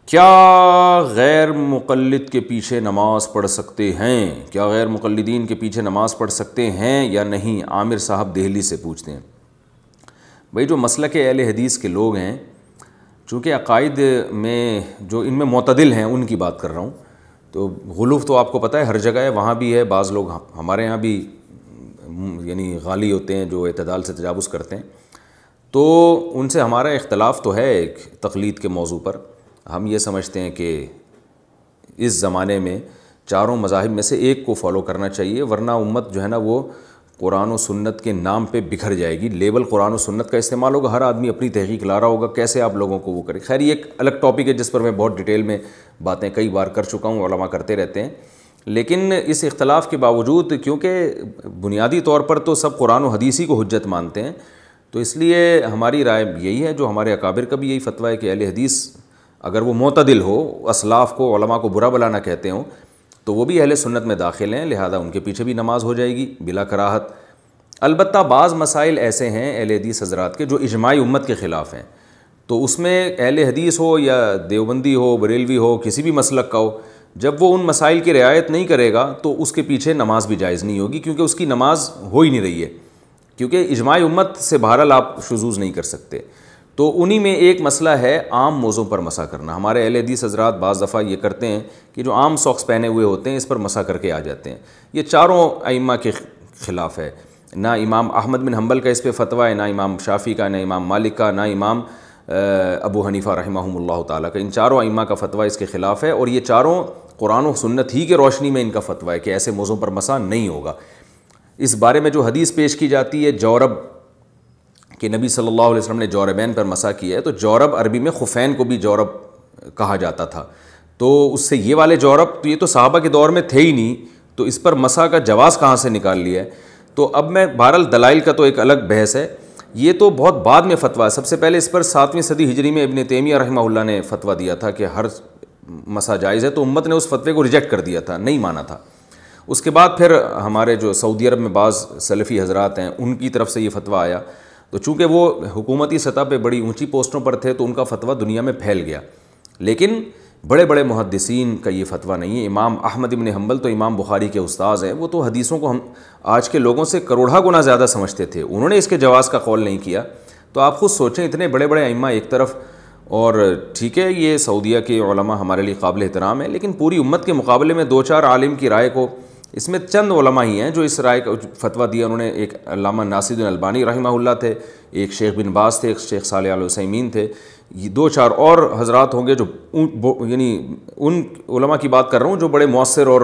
کیا غیر مقلد کے پیچھے نماز پڑھ سکتے ہیں؟ کیا غیر مقلدین کے پیچھے نماز پڑھ سکتے ہیں یا نہیں؟ عامر صاحب دہلی سے پوچھتے ہیں۔ بھائی جو مسلک اہل حدیث کے لوگ ہیں، چونکہ عقائد میں جو ان میں معتدل ہیں ان کی بات کر رہا ہوں، تو غلو تو آپ کو پتہ ہے ہر جگہ ہے، وہاں بھی ہے، بعض لوگ ہمارے یہاں بھی یعنی غالی ہوتے ہیں جو اعتدال سے تجاوز کرتے ہیں، تو ان سے ہمارا اختلاف تو ہے ایک تقلید کے موضوع پر۔ ہم یہ سمجھتے ہیں کہ اس زمانے میں چاروں مذاہب میں سے ایک کو فالو کرنا چاہیے، ورنہ امت جو ہے نا وہ قرآن و سنت کے نام پہ بکھر جائے گی۔ لیبل قرآن و سنت کا استعمال ہوگا، ہر آدمی اپنی تحقیق لا رہا ہوگا، کیسے آپ لوگوں کو وہ کریں۔ خیر یہ ایک الگ ٹاپک ہے جس پر میں بہت ڈیٹیل میں باتیں کئی بار کر چکا ہوں، علماء کرتے رہتے ہیں، لیکن اس اختلاف کے باوجود کیونکہ بنیادی طور پر تو سب قرآن و حدیث ہی کو حجت مانتے ہیں، تو اس لیے ہماری رائے یہی ہے، جو ہمارے اکابر کا بھی یہی فتویٰ ہے کہ اہل حدیث اگر وہ معتدل ہو، اسلاف کو علماء کو برا بلا نہ کہتے ہوں، تو وہ بھی اہل سنت میں داخل ہیں، لہذا ان کے پیچھے بھی نماز ہو جائے گی بلا کراہت۔ البتہ بعض مسائل ایسے ہیں اہل حدیث حضرات کے جو اجماعی امت کے خلاف ہیں، تو اس میں اہل حدیث ہو یا دیوبندی ہو، بریلوی ہو، کسی بھی مسلک کا ہو، جب وہ ان مسائل کی رعایت نہیں کرے گا تو اس کے پیچھے نماز بھی جائز نہیں ہوگی، کیونکہ اس کی نماز ہو ہی نہیں رہی ہے، کیونکہ اجماعی امت سے بہرحال آپ شذوذ نہیں کر سکتے۔ تو انہی میں ایک مسئلہ ہے عام موضوع پر مسح کرنا۔ ہمارے اہل حدیث حضرات بعض دفعہ یہ کرتے ہیں کہ جو عام ساکس پہنے ہوئے ہوتے ہیں اس پر مسح کر کے آ جاتے ہیں، یہ چاروں ائمہ کے خلاف ہے۔ نہ امام احمد بن حنبل کا اس پہ فتویٰ ہے، نہ امام شافعی کا، نہ امام مالک کا، نہ امام ابو حنیفہ رحمہم اللہ تعالیٰ کا۔ ان چاروں ائمہ کا فتویٰ اس کے خلاف ہے، اور یہ چاروں قرآن و سنت ہی کے روشنی میں ان کا فتویٰ ہے کہ ایسے موضوع پر مسح نہیں ہوگا۔ اس بارے میں جو حدیث پیش کی جاتی ہے جورب کہ نبی صلی اللہ علیہ وسلم نے جوربین پر مسح کیا ہے، تو جورب عربی میں خفین کو بھی جورب کہا جاتا تھا، تو اس سے یہ والے جورب تو یہ تو صحابہ کے دور میں تھے ہی نہیں، تو اس پر مسح کا جواز کہاں سے نکال لیا ہے؟ تو اب میں بہرحال دلائل کا تو ایک الگ بحث ہے، یہ تو بہت بعد میں فتویٰ ہے۔ سب سے پہلے اس پر 7ویں صدی ہجری میں ابن تیمیہ رحمہ اللہ نے فتویٰ دیا تھا کہ ہر مسح جائز ہے، تو امت نے اس فتوے کو ریجیکٹ کر دیا تھا، نہیں مانا تھا۔ اس کے بعد پھر ہمارے جو سعودی عرب میں بعض سلفی حضرات ہیں ان کی طرف سے یہ فتویٰ آیا، تو چونکہ وہ حکومتی سطح پہ بڑی اونچی پوسٹوں پر تھے تو ان کا فتویٰ دنیا میں پھیل گیا، لیکن بڑے بڑے محدثین کا یہ فتویٰ نہیں ہے۔ امام احمد بن حنبل تو امام بخاری کے استاذ ہیں، وہ تو حدیثوں کو ہم آج کے لوگوں سے کروڑہ گنا زیادہ سمجھتے تھے، انہوں نے اس کے جواز کا قول نہیں کیا۔ تو آپ خود سوچیں، اتنے بڑے بڑے ائمہ ایک طرف، اور ٹھیک ہے یہ سعودیہ کے علماء ہمارے لیے قابل احترام ہیں، لیکن پوری امت کے مقابلے میں دو چار عالم کی رائے کو، اس میں چند علماء ہی ہیں جو اس رائے کا فتویٰ دیا انہوں نے۔ ایک علامہ ناصر الدین البانی رحمہ اللہ تھے، ایک شیخ بن باز تھے، ایک شیخ صالح ال عثیمین تھے، یہ دو چار اور حضرات ہوں گے جو یعنی ان علماء کی بات کر رہا ہوں جو بڑے مؤثر اور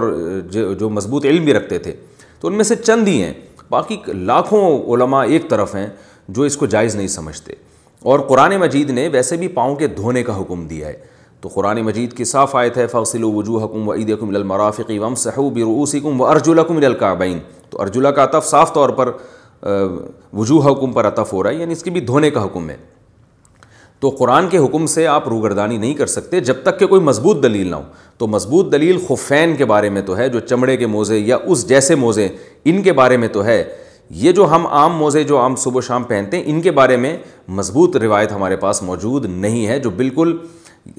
جو مضبوط علم بھی رکھتے تھے، تو ان میں سے چند ہی ہیں، باقی لاکھوں علماء ایک طرف ہیں جو اس کو جائز نہیں سمجھتے۔ اور قرآن مجید نے ویسے بھی پاؤں کے دھونے کا حکم دیا ہے، تو قرآن مجید کی صاف آیت ہے فَاغْسِلُوا وُجُوهَكُمْ وَأَيْدِيَكُمْ إِلَى الْمَرَافِقِ وَامْسَحُوا بِرُؤُوسِكُمْ وَأَرْجُلَكُمْ إِلَى الْكَعْبَيْنِ۔ تو ارجلا کا عطف صاف طور پر وجوہکم پر عطف ہو رہا ہے، یعنی اس کے بھی دھونے کا حکم ہے۔ تو قرآن کے حکم سے آپ روگردانی نہیں کر سکتے جب تک کہ کوئی مضبوط دلیل نہ ہو۔ تو مضبوط دلیل خفین کے بارے میں تو ہے، جو چمڑے کے موزے یا اس جیسے موزے، ان کے بارے میں تو ہے۔ یہ جو ہم عام موزے جو ہم صبح و شام پہنتے ہیں، ان کے بارے میں مضبوط روایت ہمارے پاس موجود نہیں ہے جو بالکل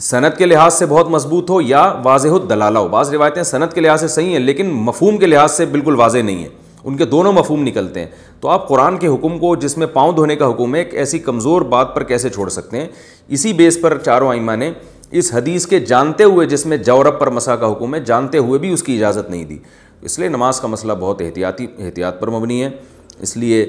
سند کے لحاظ سے بہت مضبوط ہو یا واضح الدلالہ ہو۔ بعض روایتیں سند کے لحاظ سے صحیح ہیں لیکن مفہوم کے لحاظ سے بالکل واضح نہیں ہیں، ان کے دونوں مفہوم نکلتے ہیں۔ تو آپ قرآن کے حکم کو جس میں پاؤں دھونے کا حکم ہے ایک ایسی کمزور بات پر کیسے چھوڑ سکتے ہیں؟ اسی بیس پر چاروں ائمہ نے اس حدیث کے جانتے ہوئے جس میں جورب پر مسح کا حکم ہے، جانتے ہوئے بھی اس کی اجازت نہیں دی۔ اس لیے نماز کا مسئلہ بہت احتیاط پر مبنی ہے۔ اس لیے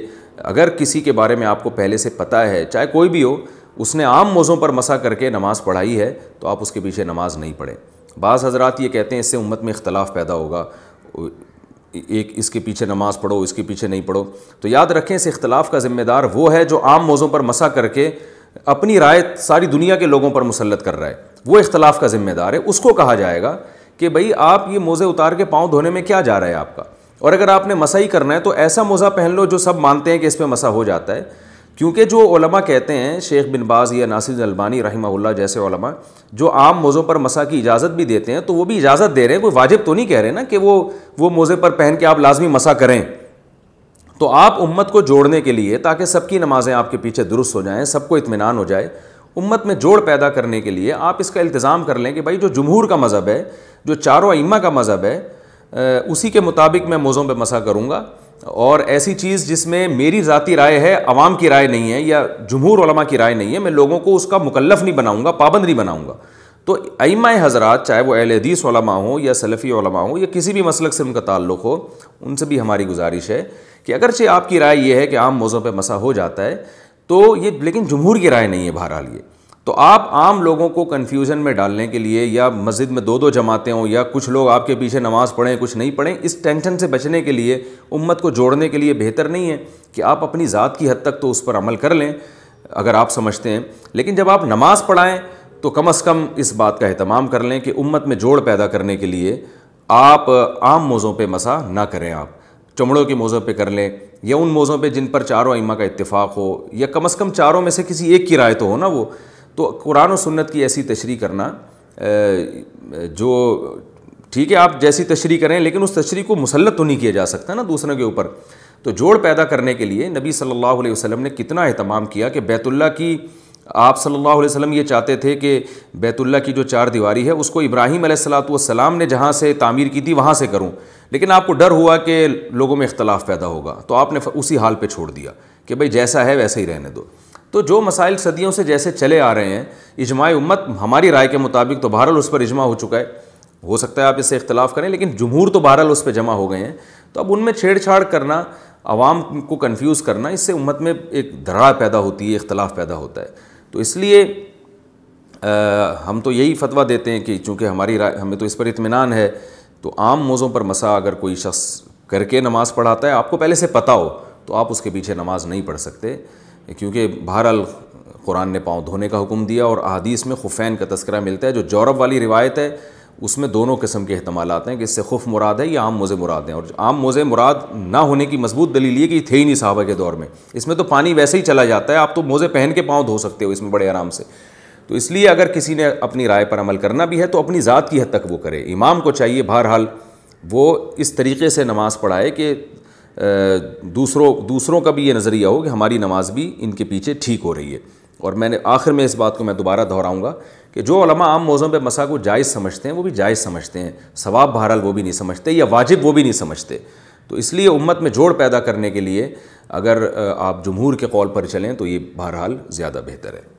اگر کسی کے بارے میں آپ کو پہلے سے پتہ ہے، چاہے کوئی بھی ہو، اس نے عام موضوع پر مسح کر کے نماز پڑھائی ہے، تو آپ اس کے پیچھے نماز نہیں پڑھیں۔ بعض حضرات یہ کہتے ہیں اس سے امت میں اختلاف پیدا ہوگا، ایک اس کے پیچھے نماز پڑھو، اس کے پیچھے نہیں پڑھو۔ تو یاد رکھیں اس اختلاف کا ذمہ دار وہ ہے جو عام موضوع پر مسح کر کے اپنی رائے ساری دنیا کے لوگوں پر مسلط کر رہا ہے، وہ اختلاف کا ذمہ دار ہے۔ اس کو کہا جائے گا کہ بھئی آپ یہ موزے اتار کے پاؤں دھونے میں کیا جا رہا ہے آپ کا، اور اگر آپ نے مسح ہی کرنا ہے تو ایسا موزہ پہن لو جو سب مانتے ہیں کہ اس پہ مسح ہو جاتا ہے۔ کیونکہ جو علماء کہتے ہیں، شیخ بن باز یا ناصر البانی رحمہ اللہ جیسے علماء جو عام موزوں پر مسح کی اجازت بھی دیتے ہیں، تو وہ بھی اجازت دے رہے ہیں، کوئی واجب تو نہیں کہہ رہے نا کہ وہ موزے پر پہن کے آپ لازمی مسح کریں۔ تو آپ امت کو جوڑنے کے لیے تاکہ سب کی نمازیں آپ کے پیچھے درست ہو جائیں، سب کو اطمینان ہو جائے، امت میں جوڑ پیدا کرنے کے لیے آپ اس کا التزام کر لیں کہ بھائی جو جمہور کا مذہب ہے، جو چاروں ائمہ کا مذہب ہے، اسی کے مطابق میں موضوع پہ مسح کروں گا، اور ایسی چیز جس میں میری ذاتی رائے ہے، عوام کی رائے نہیں ہے یا جمہور علماء کی رائے نہیں ہے، میں لوگوں کو اس کا مکلف نہیں بناؤں گا، پابند نہیں بناؤں گا۔ تو ائمہ حضرات، چاہے وہ اہل حدیث علماء ہوں یا سلفی علماء ہوں یا کسی بھی مسلک سے ان کا تعلق ہو، ان سے بھی ہماری گزارش ہے کہ اگرچہ آپ کی رائے یہ ہے کہ عام موضوع پہ مسح ہو جاتا ہے تو یہ، لیکن جمہور کی رائے نہیں ہے بہرحال یہ۔ تو آپ عام لوگوں کو کنفیوژن میں ڈالنے کے لیے، یا مسجد میں دو جماعتیں ہوں یا کچھ لوگ آپ کے پیچھے نماز پڑھیں کچھ نہیں پڑھیں، اس ٹینشن سے بچنے کے لیے، امت کو جوڑنے کے لیے بہتر نہیں ہے کہ آپ اپنی ذات کی حد تک تو اس پر عمل کر لیں اگر آپ سمجھتے ہیں، لیکن جب آپ نماز پڑھائیں تو کم از کم اس بات کا اہتمام کر لیں کہ امت میں جوڑ پیدا کرنے کے لیے آپ عام موضوع پہ مسح نہ کریں، آپ چمڑوں کے موضوع پہ کر لیں، یا ان موضوع پہ جن پر چاروں ائمہ کا اتفاق ہو، یا کم از کم چاروں میں سے کسی ایک کی رائے تو ہو نا وہ۔ تو قرآن و سنت کی ایسی تشریح کرنا، جو ٹھیک ہے آپ جیسی تشریح کریں، لیکن اس تشریح کو مسلط تو نہیں کیا جا سکتا نا دوسروں کے اوپر۔ تو جوڑ پیدا کرنے کے لیے نبی صلی اللہ علیہ وسلم نے کتنا اہتمام کیا کہ بیت اللہ کی، آپ صلی اللہ علیہ وسلم یہ چاہتے تھے کہ بیت اللہ کی جو چار دیواری ہے اس کو ابراہیم علیہ السلام نے جہاں سے تعمیر کی تھی وہاں سے کروں، لیکن آپ کو ڈر ہوا کہ لوگوں میں اختلاف پیدا ہوگا، تو آپ نے اسی حال پہ چھوڑ دیا کہ بھئی جیسا ہے ویسے ہی رہنے دو۔ تو جو مسائل صدیوں سے جیسے چلے آ رہے ہیں، اجماع امت ہماری رائے کے مطابق تو بہرحال اس پر اجماع ہو چکا ہے، ہو سکتا ہے آپ اس سے اختلاف کریں، لیکن جمہور تو بہرحال اس پہ جمع ہو گئے ہیں۔ تو اب ان میں چھیڑ چھاڑ کرنا، عوام کو کنفیوز کرنا، اس سے امت میں ایک دراڑ پیدا ہوتی ہے، اختلاف پیدا ہوتا ہے۔ تو اس لیے ہم تو یہی فتویٰ دیتے ہیں کہ چونکہ ہماری رائے، ہمیں تو اس پر اطمینان ہے، تو عام موضوع پر مسح اگر کوئی شخص کر کے نماز پڑھاتا ہے، آپ کو پہلے سے پتہ ہو، تو آپ اس کے پیچھے نماز نہیں پڑھ سکتے، کیونکہ بہرحال قرآن نے پاؤں دھونے کا حکم دیا، اور احادیث میں خفین کا تذکرہ ملتا ہے۔ جو جورب والی روایت ہے اس میں دونوں قسم کے احتمالات ہیں کہ اس سے خف مراد ہے یا عام موزے مراد ہیں، اور عام موزے مراد نہ ہونے کی مضبوط دلیل یہ کہ یہ تھے ہی نہیں صحابہ کے دور میں، اس میں تو پانی ویسے ہی چلا جاتا ہے، آپ تو موزے پہن کے پاؤں دھو سکتے ہو اس میں بڑے آرام سے۔ تو اس لیے اگر کسی نے اپنی رائے پر عمل کرنا بھی ہے تو اپنی ذات کی حد تک وہ کرے۔ امام کو چاہیے بہرحال وہ اس طریقے سے نماز پڑھائے کہ دوسروں کا بھی یہ نظریہ ہو کہ ہماری نماز بھی ان کے پیچھے ٹھیک ہو رہی ہے۔ اور میں نے آخر میں اس بات کو میں دوبارہ دہراؤں گا کہ جو علماء عام موضوع پہ مسح کو جائز سمجھتے ہیں وہ بھی جائز سمجھتے ہیں، ثواب بہرحال وہ بھی نہیں سمجھتے، یا واجب وہ بھی نہیں سمجھتے۔ تو اس لیے امت میں جوڑ پیدا کرنے کے لیے اگر آپ جمہور کے قول پر چلیں تو یہ بہرحال زیادہ بہتر ہے۔